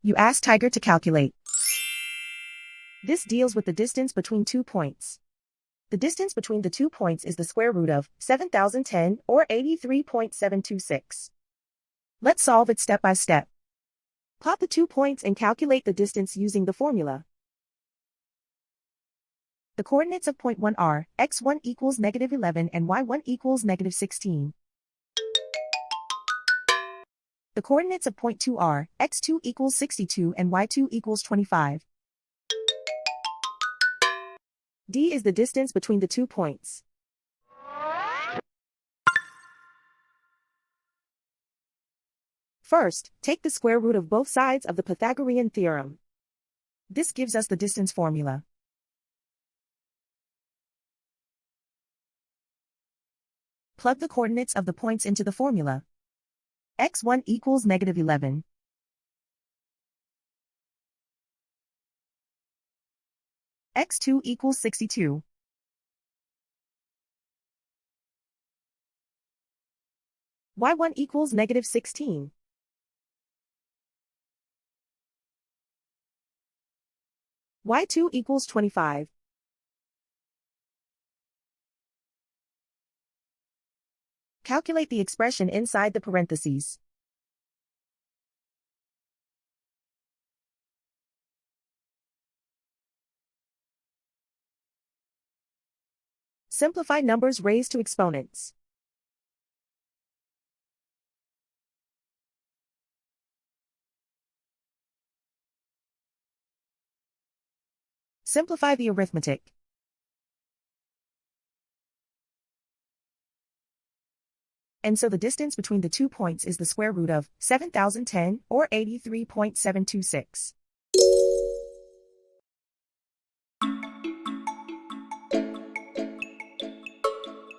You ask Tiger to calculate. This deals with the distance between 2 points. The distance between the 2 points is the square root of 7,010 or 83.726. Let's solve it step by step. Plot the 2 points and calculate the distance using the formula. The coordinates of point 1 are x1 equals -11 and y1 equals -16. The coordinates of point 2 are x2 equals 62 and y2 equals 25. D is the distance between the 2 points. First, take the square root of both sides of the Pythagorean theorem. This gives us the distance formula. Plug the coordinates of the points into the formula. x1 equals -11. x2 equals 62. y1 equals -16. y2 equals 25. Calculate the expression inside the parentheses. Simplify numbers raised to exponents. Simplify the arithmetic. And so the distance between the 2 points is the square root of 7,010 or 83.726.